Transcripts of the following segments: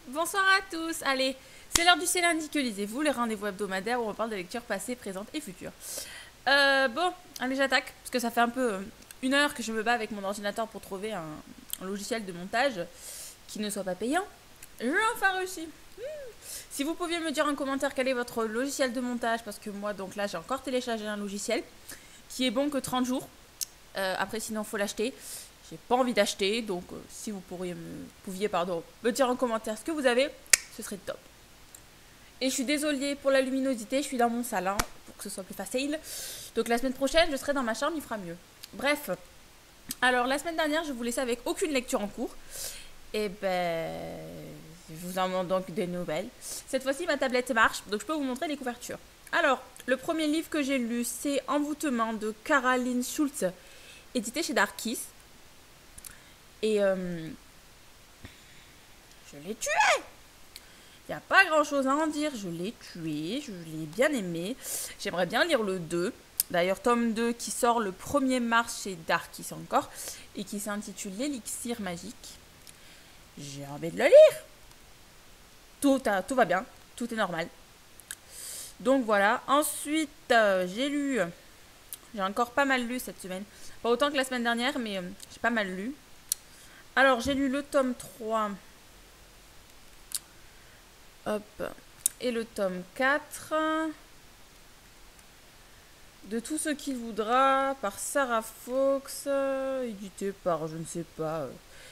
Bonsoir à tous. Allez, c'est l'heure du C'est lundi que lisez-vous, les rendez-vous hebdomadaires où on parle de lecture passée, présente et future. Bon, allez, j'attaque, parce que ça fait un peu 1 heure que je me bats avec mon ordinateur pour trouver un logiciel de montage qui ne soit pas payant. J'ai enfin réussi. Si vous pouviez me dire en commentaire quel est votre logiciel de montage, parce que moi, donc là, j'ai encore téléchargé un logiciel qui est bon que 30 jours. Après, sinon, faut l'acheter. J'ai pas envie d'acheter, donc si vous pouviez me dire en commentaire ce que vous avez, ce serait top. Et je suis désolée pour la luminosité, je suis dans mon salon pour que ce soit plus facile. Donc la semaine prochaine, je serai dans ma chambre, il fera mieux. Bref, alors la semaine dernière, je vous laissais avec aucune lecture en cours. Et ben, je vous en demande donc des nouvelles. Cette fois-ci, ma tablette marche, donc je peux vous montrer les couvertures. Alors, le premier livre que j'ai lu, c'est Envoûtement de Caroline Schulz, édité chez Darkis. Et je l'ai tué. Il n'y a pas grand chose à en dire. Je l'ai tué, je l'ai bien aimé. J'aimerais bien lire le 2. D'ailleurs, tome 2 qui sort le 1er mars chez Darkis encore. Et qui s'intitule L'élixir magique. J'ai envie de le lire. Tout va bien. Tout est normal. Donc voilà. Ensuite, j'ai encore pas mal lu cette semaine. Pas autant que la semaine dernière, mais j'ai pas mal lu. Alors, j'ai lu le tome 3. Hop. Et le tome 4. De tout ce qu'il voudra, par Sarah Fox, édité par je ne sais pas.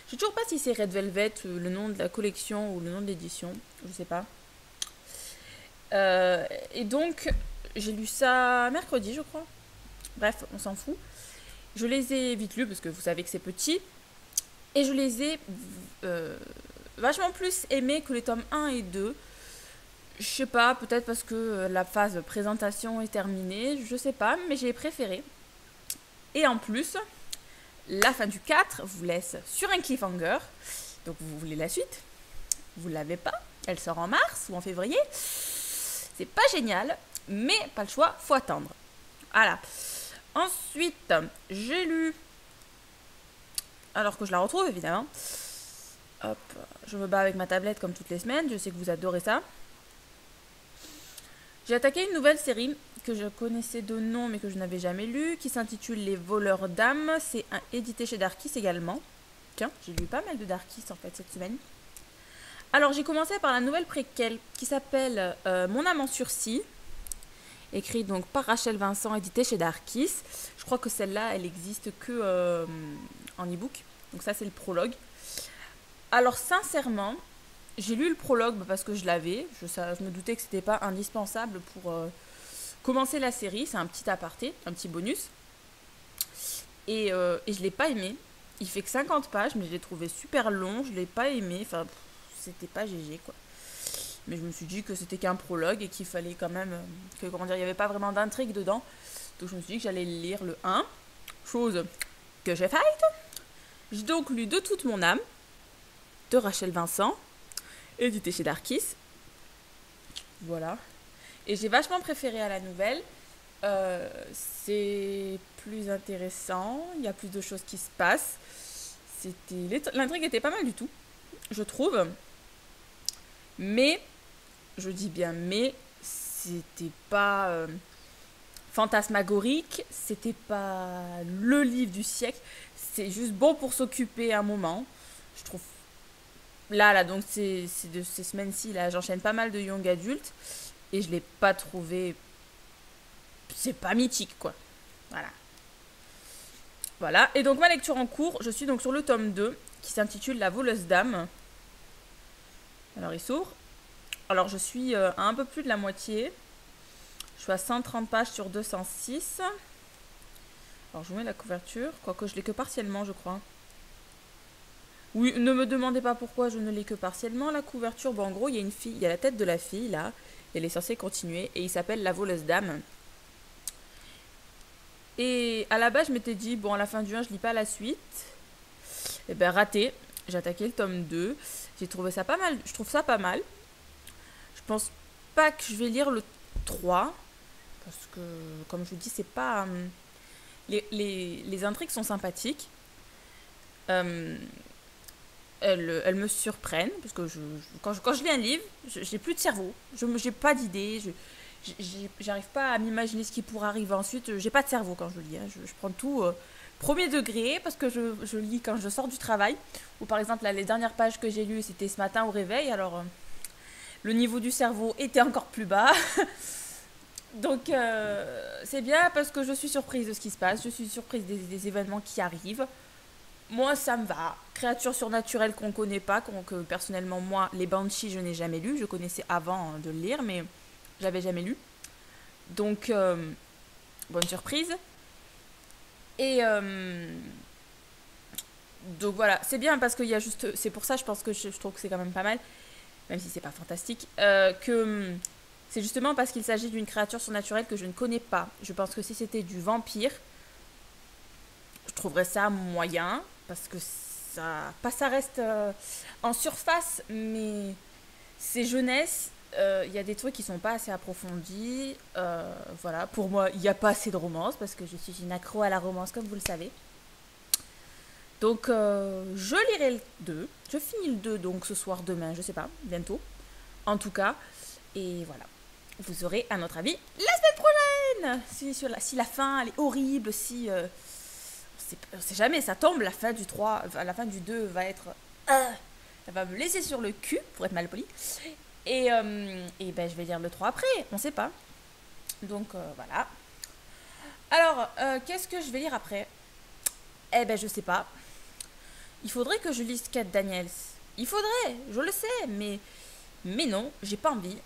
Je sais toujours pas si c'est Red Velvet, le nom de la collection ou le nom de l'édition. Je sais pas. Et donc, j'ai lu ça mercredi, je crois. Bref, on s'en fout. Je les ai vite lus parce que vous savez que c'est petit. Et je les ai vachement plus aimés que les tomes 1 et 2. Je sais pas, peut-être parce que la phase présentation est terminée, je sais pas, mais j'ai préféré. Et en plus, la fin du 4 vous laisse sur un cliffhanger. Donc vous voulez la suite? Vous l'avez pas? Elle sort en mars ou en février. C'est pas génial, mais pas le choix, faut attendre. Voilà. Ensuite, j'ai lu, alors que je la retrouve évidemment. Hop, je me bats avec ma tablette comme toutes les semaines, je sais que vous adorez ça. J'ai attaqué une nouvelle série que je connaissais de nom mais que je n'avais jamais lu, qui s'intitule Les voleurs d'âmes. C'est édité chez Darkis également. Tiens, j'ai lu pas mal de Darkis en fait cette semaine. Alors j'ai commencé par la nouvelle préquelle qui s'appelle Mon âme en sursis, écrite donc par Rachel Vincent, édité chez Darkis. Je crois que celle-là, elle existe que en e-book. Donc ça c'est le prologue. Alors sincèrement, j'ai lu le prologue parce que je l'avais. Je me doutais que c'était pas indispensable pour commencer la série. C'est un petit aparté, un petit bonus. Et je l'ai pas aimé. Il fait que 50 pages, mais je l'ai trouvé super long. Je l'ai pas aimé. Enfin, c'était pas GG quoi. Mais je me suis dit que c'était qu'un prologue et qu'il fallait quand même il n'y avait pas vraiment d'intrigue dedans. Donc je me suis dit que j'allais lire le 1. Chose que j'ai faite. J'ai donc lu De toute mon âme de Rachel Vincent, édité chez Darkis. Voilà. Et j'ai vachement préféré à la nouvelle. C'est plus intéressant, il y a plus de choses qui se passent. L'intrigue était pas mal du tout, je trouve. Mais, je dis bien mais, c'était pas fantasmagorique, c'était pas le livre du siècle. C'est juste bon pour s'occuper un moment. Je trouve là donc c'est de ces semaines-ci là, j'enchaîne pas mal de young adultes et je l'ai pas trouvé, c'est pas mythique quoi. Voilà, et donc ma lecture en cours, je suis donc sur le tome 2 qui s'intitule La voleuse d'âme. Alors il s'ouvre. Alors je suis à un peu plus de la moitié. Je suis à 130 pages sur 206. Alors je vous mets la couverture, quoique je l'ai que partiellement je crois. Oui, ne me demandez pas pourquoi je ne l'ai que partiellement. La couverture, bon en gros il y a une fille, il y a la tête de la fille là. Elle est censée continuer et il s'appelle La voleuse d'âme. Et à la base je m'étais dit, bon à la fin du 1 je lis pas la suite. Et ben raté, j'ai attaqué le tome 2. J'ai trouvé ça pas mal, je trouve ça pas mal. Je pense pas que je vais lire le 3. Parce que, comme je vous dis, c'est pas... les intrigues sont sympathiques. elles me surprennent, parce que quand je lis un livre, j'ai plus de cerveau, j'ai pas d'idée, j'arrive pas à m'imaginer ce qui pourrait arriver ensuite, j'ai pas de cerveau quand je lis, hein. Je prends tout premier degré, parce que je lis quand je sors du travail, ou par exemple, là, les dernières pages que j'ai lues, c'était ce matin au réveil, alors le niveau du cerveau était encore plus bas. Donc c'est bien parce que je suis surprise de ce qui se passe, je suis surprise des événements qui arrivent. Moi, ça me va. Créatures surnaturelles qu'on connaît pas, que personnellement, moi, les Banshees, je n'ai jamais lu. Je connaissais avant de le lire, mais j'avais jamais lu. Donc, bonne surprise. Et donc voilà, c'est bien parce qu'il y a juste. C'est pour ça, je pense que je trouve que c'est quand même pas mal, même si c'est pas fantastique, que c'est justement parce qu'il s'agit d'une créature surnaturelle que je ne connais pas. Je pense que si c'était du vampire, je trouverais ça moyen, parce que ça reste en surface, mais c'est jeunesse. Il y a des trucs qui sont pas assez approfondis. Voilà, pour moi, il n'y a pas assez de romance, parce que je suis une accro à la romance, comme vous le savez. Donc, je lirai le 2. Je finis le 2, donc ce soir, demain, je sais pas, bientôt. En tout cas, et voilà. Vous aurez un autre avis la semaine prochaine. Si la fin, elle est horrible, si... on sait jamais, ça tombe, la fin du 3, la fin du 2 va être... ça va me laisser sur le cul, pour être mal poli. Et ben, je vais lire le 3 après, on sait pas. Donc, voilà. Alors, qu'est-ce que je vais lire après? Eh ben, je sais pas. Il faudrait que je lise Kate Daniels. Il faudrait, je le sais, mais non, j'ai pas envie.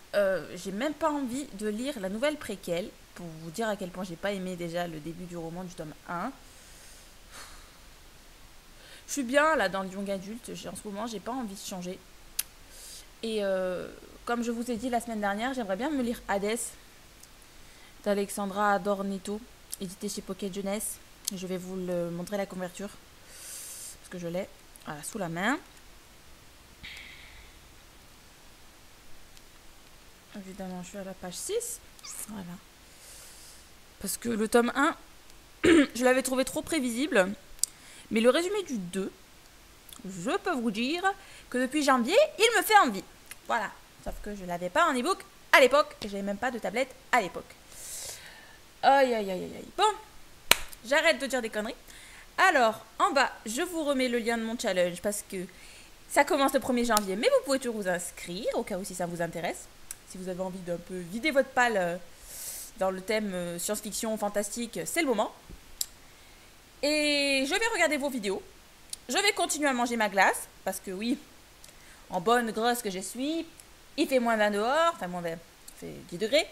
J'ai même pas envie de lire la nouvelle préquelle, pour vous dire à quel point j'ai pas aimé déjà le début du roman du tome 1. Je suis bien là dans le young adulte, en ce moment j'ai pas envie de changer. Et comme je vous ai dit la semaine dernière, j'aimerais bien me lire Hades d'Alexandra Adornito, édité chez Pocket Jeunesse. Je vais vous le montrer la couverture, parce que je l'ai sous la main. Évidemment, je suis à la page 6. Voilà. Parce que le tome 1, je l'avais trouvé trop prévisible. Mais le résumé du 2, je peux vous dire que depuis janvier, il me fait envie. Voilà. Sauf que je ne l'avais pas en e-book à l'époque. Et j'avais même pas de tablette à l'époque. Aïe, aïe, aïe, aïe. Bon, j'arrête de dire des conneries. Alors, en bas, je vous remets le lien de mon challenge parce que ça commence le 1er janvier. Mais vous pouvez toujours vous inscrire au cas où si ça vous intéresse. Si vous avez envie d'un peu vider votre palle dans le thème science-fiction, fantastique, c'est le moment. Et je vais regarder vos vidéos. Je vais continuer à manger ma glace. Parce que oui, en bonne grosse que je suis, il fait moins 20 dehors. Enfin, moins 20, il fait 10 degrés.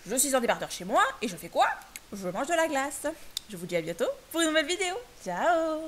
Je suis en débardeur chez moi. Et je fais quoi? Je mange de la glace. Je vous dis à bientôt pour une nouvelle vidéo. Ciao!